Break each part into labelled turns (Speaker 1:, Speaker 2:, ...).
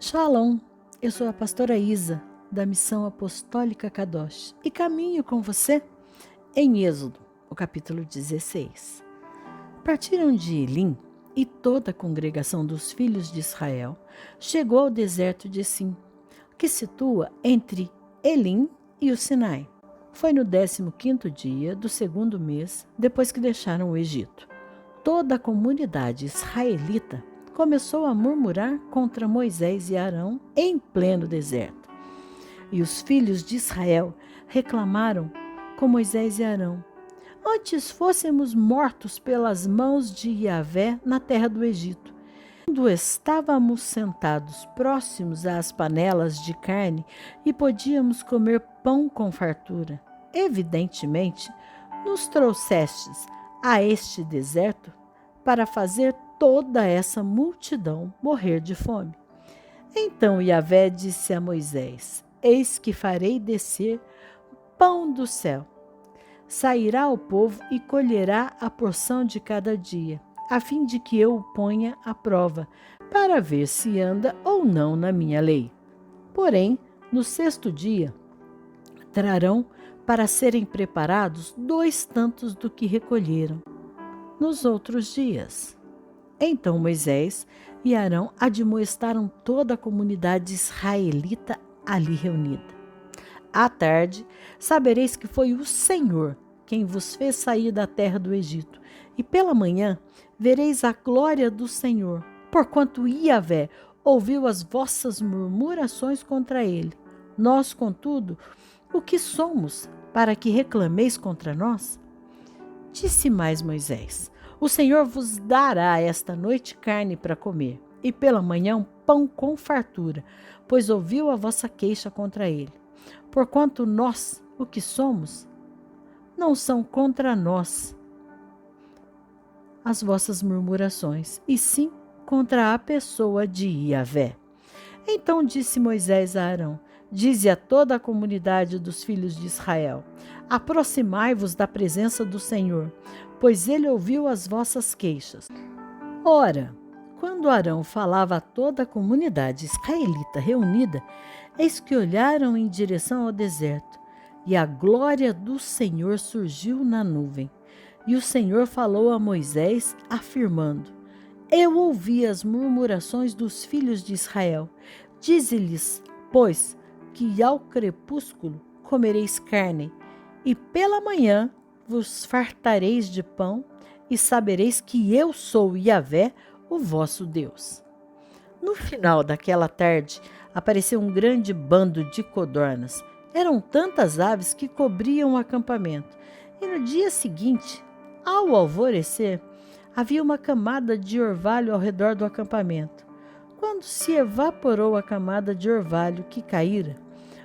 Speaker 1: Shalom, eu sou a pastora Isa, da Missão Apostólica Kadosh, e caminho com você em Êxodo, o capítulo 16. Partiram de Elim e toda a congregação dos filhos de Israel chegou ao deserto de Sim, que situa entre Elim e o Sinai. Foi no 15º dia do segundo mês, depois que deixaram o Egito. Toda a comunidade israelita começou a murmurar contra Moisés e Arão em pleno deserto. E os filhos de Israel reclamaram com Moisés e Arão: antes fôssemos mortos pelas mãos de Yahvé na terra do Egito. Quando estávamos sentados próximos às panelas de carne e podíamos comer pão com fartura. Evidentemente, nos trouxestes a este deserto para fazer toda essa multidão morrer de fome. Então Yahvé disse a Moisés: eis que farei descer pão do céu. Sairá o povo e colherá a porção de cada dia, a fim de que eu o ponha à prova, para ver se anda ou não na minha lei. Porém, no 6º dia, trarão para serem preparados 2 tantos do que recolheram nos outros dias. Então Moisés e Arão admoestaram toda a comunidade israelita ali reunida. À tarde, sabereis que foi o Senhor quem vos fez sair da terra do Egito, e pela manhã vereis a glória do Senhor, porquanto Yahvé ouviu as vossas murmurações contra ele. Nós, contudo, o que somos, para que reclameis contra nós? Disse mais Moisés: o Senhor vos dará esta noite carne para comer, e pela manhã um pão com fartura, pois ouviu a vossa queixa contra ele. Porquanto nós, o que somos, não são contra nós as vossas murmurações, e sim contra a pessoa de Yahvé. Então disse Moisés a Arão: dize a toda a comunidade dos filhos de Israel: aproximai-vos da presença do Senhor, pois ele ouviu as vossas queixas. Ora, quando Arão falava a toda a comunidade israelita reunida, eis que olharam em direção ao deserto, e a glória do Senhor surgiu na nuvem. E o Senhor falou a Moisés, afirmando: eu ouvi as murmurações dos filhos de Israel. Dize-lhes, pois, que ao crepúsculo comereis carne, e pela manhã vos fartareis de pão, e sabereis que eu sou Yahvé, o vosso Deus. No final daquela tarde, apareceu um grande bando de codornas. Eram tantas aves que cobriam o acampamento. E no dia seguinte, ao alvorecer, havia uma camada de orvalho ao redor do acampamento. Quando se evaporou a camada de orvalho que caíra,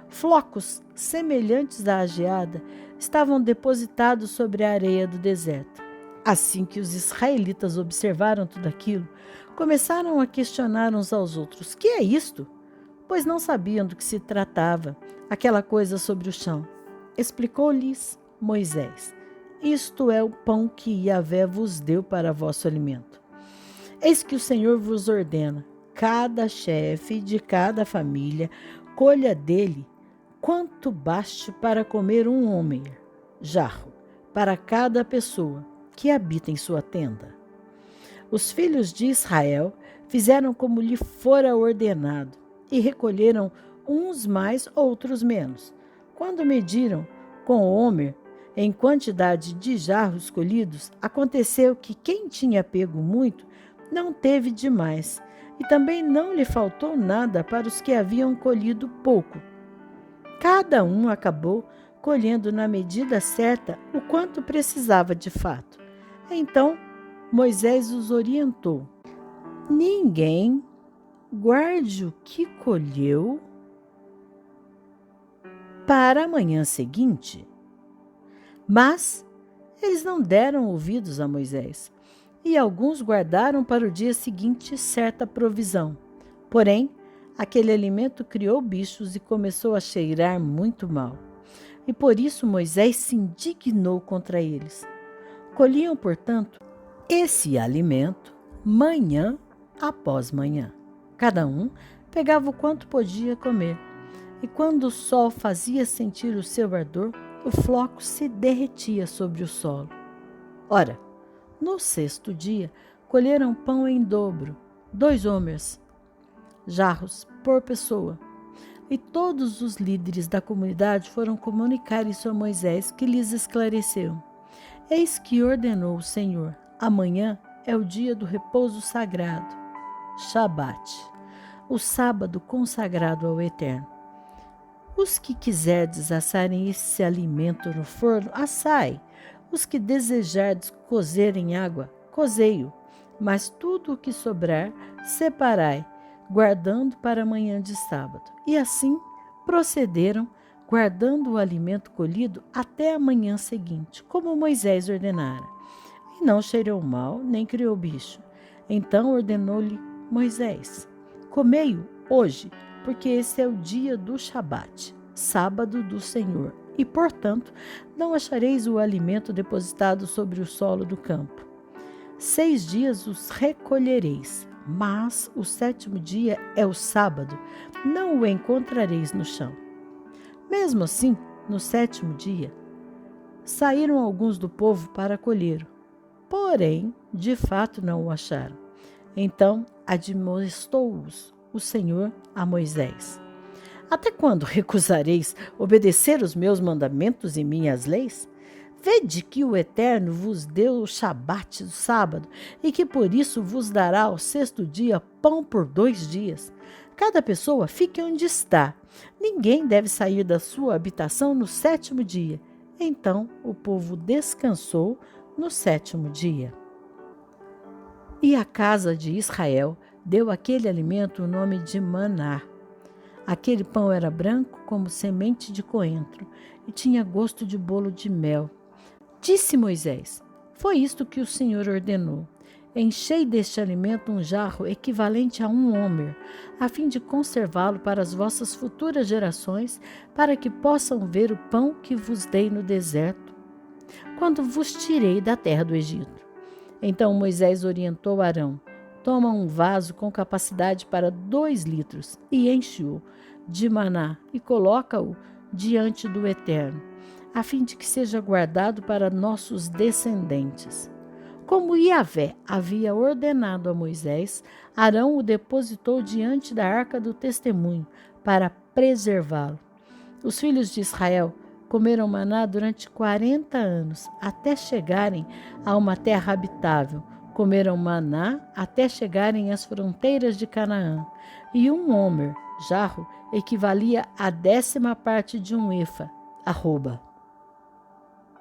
Speaker 1: flocos semelhantes à geada estavam depositados sobre a areia do deserto. Assim que os israelitas observaram tudo aquilo, começaram a questionar uns aos outros: que é isto? Pois não sabiam do que se tratava, aquela coisa sobre o chão. Explicou-lhes Moisés: isto é o pão que Yahvé vos deu para vosso alimento. Eis que o Senhor vos ordena: cada chefe de cada família colha dele quanto baste para comer um homem, jarro, para cada pessoa que habita em sua tenda. Os filhos de Israel fizeram como lhe fora ordenado e recolheram uns mais, outros menos. Quando mediram com o homer em quantidade de jarros colhidos, aconteceu que quem tinha pego muito não teve demais, e também não lhe faltou nada para os que haviam colhido pouco. Cada um acabou colhendo na medida certa o quanto precisava de fato. Então Moisés os orientou: ninguém guarde o que colheu para a manhã seguinte. Mas eles não deram ouvidos a Moisés, e alguns guardaram para o dia seguinte certa provisão. Porém, aquele alimento criou bichos e começou a cheirar muito mal. E por isso Moisés se indignou contra eles. Colhiam, portanto, esse alimento manhã após manhã. Cada um pegava o quanto podia comer, e quando o sol fazia sentir o seu ardor, o floco se derretia sobre o solo. Ora, no sexto dia, colheram pão em dobro, 2 homers, jarros por pessoa. E todos os líderes da comunidade foram comunicar isso a Moisés, que lhes esclareceu. Eis que ordenou o Senhor: amanhã é o dia do repouso sagrado, Shabat, o sábado consagrado ao Eterno. Os que quiserdes assarem esse alimento no forno, assai. Os que desejardes cozer em água, cozei-o. Mas tudo o que sobrar, separai, guardando para amanhã de sábado. E assim procederam, guardando o alimento colhido até a manhã seguinte, como Moisés ordenara. E não cheirou mal, nem criou bicho. Então ordenou-lhe Moisés: comei-o hoje, porque esse é o dia do Shabat, sábado do Senhor, e, portanto, não achareis o alimento depositado sobre o solo do campo. 6 dias os recolhereis, mas o 7º dia é o sábado, não o encontrareis no chão. Mesmo assim, no 7º dia, saíram alguns do povo para colher, porém, de fato não o acharam. Então admoestou-os o Senhor a Moisés: até quando recusareis obedecer os meus mandamentos e minhas leis? Vede que o Eterno vos deu o Shabat do sábado, e que por isso vos dará ao 6º dia pão por 2 dias. Cada pessoa fique onde está. Ninguém deve sair da sua habitação no 7º dia. Então o povo descansou no 7º dia. E a casa de Israel deu àquele alimento o nome de maná. Aquele pão era branco como semente de coentro e tinha gosto de bolo de mel. Disse Moisés: foi isto que o Senhor ordenou: enchei deste alimento um jarro equivalente a 1 homer, a fim de conservá-lo para as vossas futuras gerações, para que possam ver o pão que vos dei no deserto, quando vos tirei da terra do Egito. Então Moisés orientou Arão: toma um vaso com capacidade para 2 litros e enche-o de maná e coloca-o diante do Eterno, a fim de que seja guardado para nossos descendentes. Como Yahvé havia ordenado a Moisés, Arão o depositou diante da arca do testemunho para preservá-lo. Os filhos de Israel comeram maná durante 40 anos, até chegarem a uma terra habitável. Comeram maná até chegarem às fronteiras de Canaã. E 1 homer, jarro, equivalia à 10ª parte de um efa, arroba.